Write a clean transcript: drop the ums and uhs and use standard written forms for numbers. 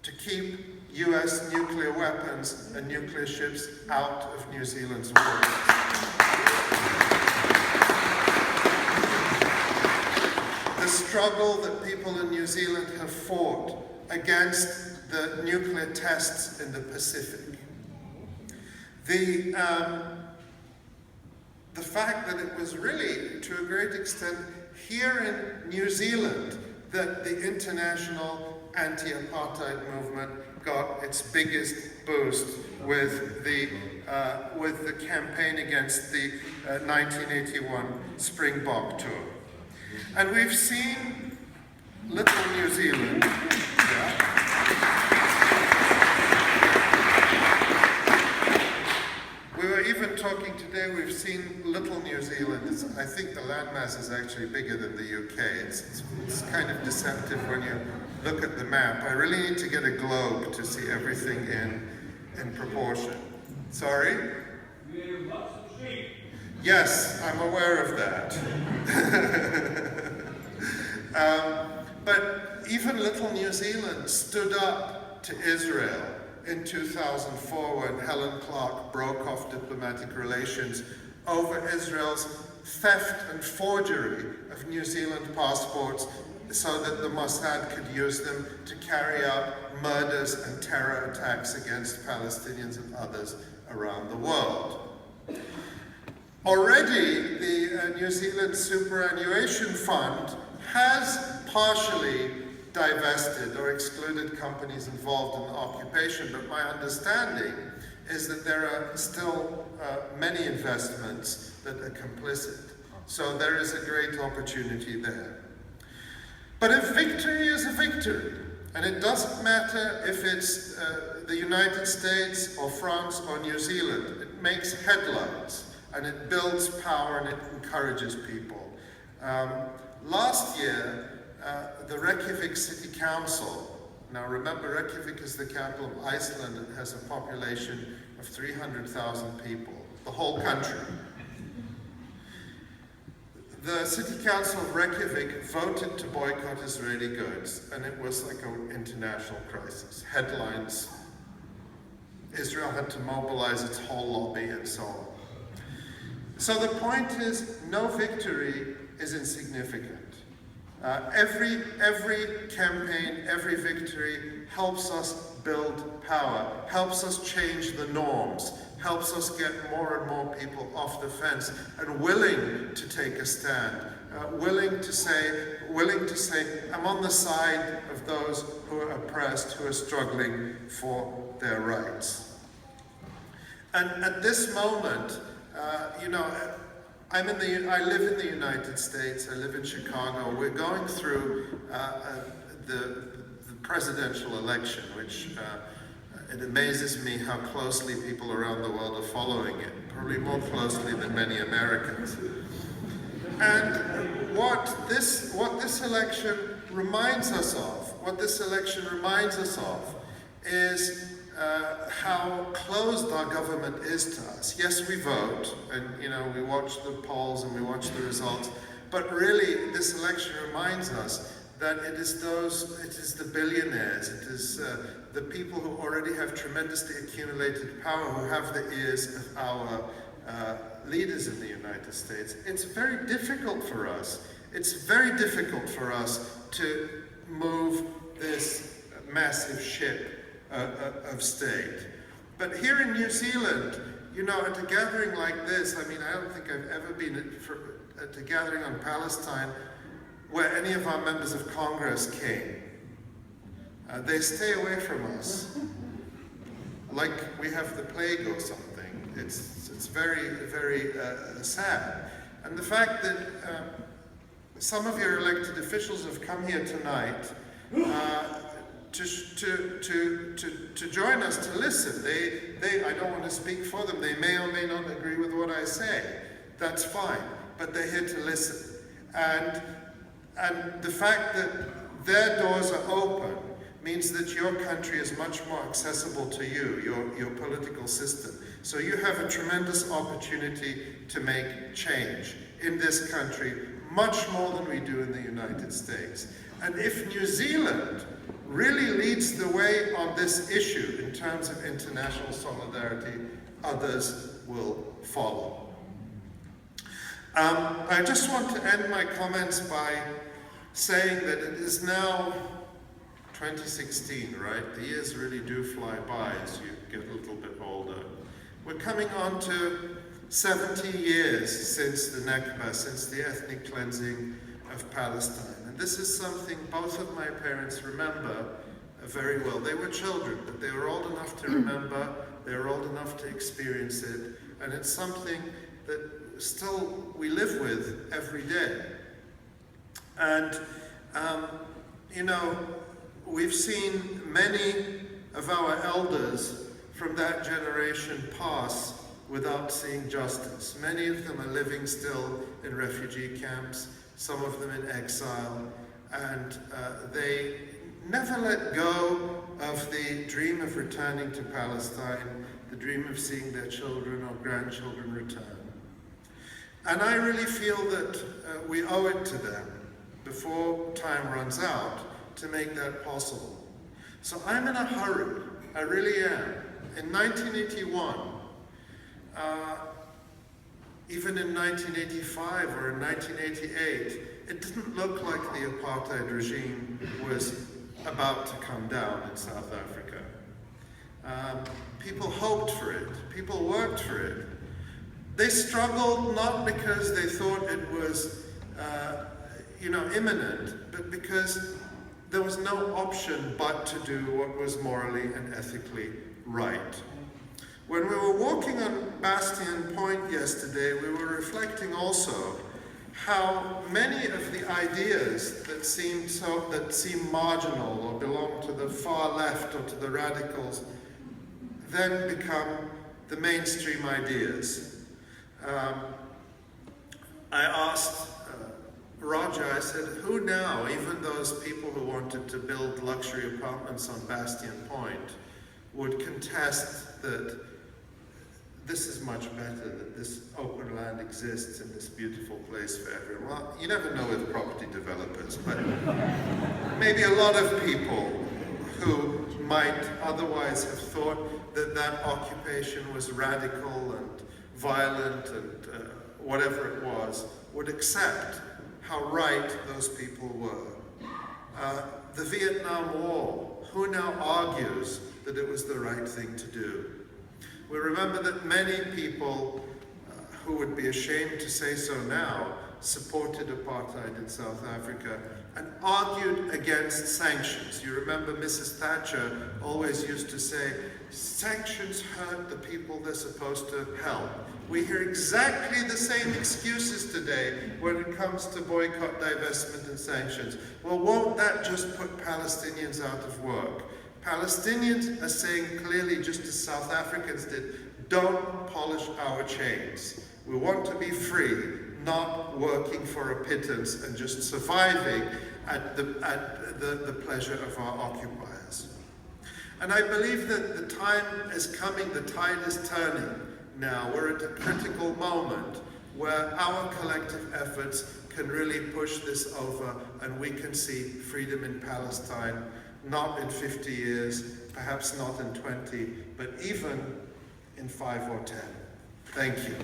to keep US nuclear weapons and nuclear ships out of New Zealand's waters. The struggle that people in New Zealand have fought against the nuclear tests in the Pacific. The fact that it was really, to a great extent, here in New Zealand that the international anti-apartheid movement got its biggest boost with the campaign against the 1981 Springbok tour. And we've seen little New Zealand. We were even talking today, we've seen little New Zealand. I think the landmass is actually bigger than the UK. It's kind of deceptive when you look at the map. I really need to get a globe to see everything in proportion. Sorry? We have lots of sheep. Yes, I'm aware of that. But even little New Zealand stood up to Israel in 2004 when Helen Clark broke off diplomatic relations over Israel's theft and forgery of New Zealand passports so that the Mossad could use them to carry out murders and terror attacks against Palestinians and others around the world. Already, the New Zealand Superannuation Fund has partially divested or excluded companies involved in the occupation, but my understanding is that there are still many investments that are complicit. So there is a great opportunity there. But if victory is a victory, and it doesn't matter if it's the United States or France or New Zealand, it makes headlines and it builds power and it encourages people. Last year, the Reykjavik City Council, now remember Reykjavik is the capital of Iceland and has a population of 300,000 people, the whole country. The City Council of Reykjavik voted to boycott Israeli goods, and it was like an international crisis. Headlines, Israel had to mobilize its whole lobby and so on. So the point is, no victory is insignificant. Every campaign, every victory helps us build power, helps us change the norms, helps us get more and more people off the fence and willing to take a stand, willing to say, I'm on the side of those who are oppressed, who are struggling for their rights. And at this moment, I live in the United States, I live in Chicago. We're going through the presidential election, which it amazes me how closely people around the world are following it, probably more closely than many Americans. And what this election reminds us of, is how closed our government is to us. Yes, we vote, and we watch the polls and we watch the results, but really this election reminds us that it is the billionaires, it is the people who already have tremendously accumulated power, who have the ears of our leaders in the United States. It's very difficult for us. It's very difficult for us to move this massive ship of state. But here in New Zealand, at a gathering like this, I don't think I've ever been at a gathering on Palestine where any of our members of Congress came. They stay away from us, like we have the plague or something. It's very, very sad. And the fact that some of your elected officials have come here tonight to join us, to listen. I don't want to speak for them. They may or may not agree with what I say. That's fine. But they're here to listen. And the fact that their doors are open means that your country is much more accessible to you, your political system. So you have a tremendous opportunity to make change in this country, much more than we do in the United States. And if New Zealand really leads the way on this issue in terms of international solidarity, others will follow. I just want to end my comments by saying that it is now 2016, right? The years really do fly by as you get a little bit older. We're coming on to 70 years since the Nakba, since the ethnic cleansing of Palestine. And this is something both of my parents remember very well. They were children, but they were old enough to remember, they were old enough to experience it, and it's something that still we live with every day. And, you know, we've seen many of our elders from that generation pass without seeing justice. Many of them are living still in refugee camps, some of them in exile, and they never let go of the dream of returning to Palestine, the dream of seeing their children or grandchildren return. And I really feel that we owe it to them, before time runs out, to make that possible. So I'm in a hurry, I really am. In 1981, even in 1985 or in 1988, it didn't look like the apartheid regime was about to come down in South Africa. People hoped for it, people worked for it. They struggled not because they thought it was imminent, but because there was no option but to do what was morally and ethically right. When we were walking on Bastion Point yesterday, we were reflecting also how many of the ideas that seem marginal or belong to the far left or to the radicals then become the mainstream ideas. I asked Roger, I said, who now, even those people who wanted to build luxury apartments on Bastion Point, would contest that this is much better, that this open land exists in this beautiful place for everyone? Well, you never know with property developers, but maybe a lot of people who might otherwise have thought that that occupation was radical and violent and whatever it was, would accept how right those people were. The Vietnam War, who now argues that it was the right thing to do? We remember that many people who would be ashamed to say so now supported apartheid in South Africa and argued against sanctions. You remember Mrs. Thatcher always used to say, sanctions hurt the people they're supposed to help. We hear exactly the same excuses today when it comes to boycott, divestment, and sanctions. Well, won't that just put Palestinians out of work? Palestinians are saying clearly, just as South Africans did, don't polish our chains. We want to be free, not working for a pittance and just surviving at the pleasure of our occupiers. And I believe that the time is coming, the tide is turning now. We're at a critical moment where our collective efforts can really push this over and we can see freedom in Palestine, not in 50 years, perhaps not in 20, but even in 5 or 10. Thank you.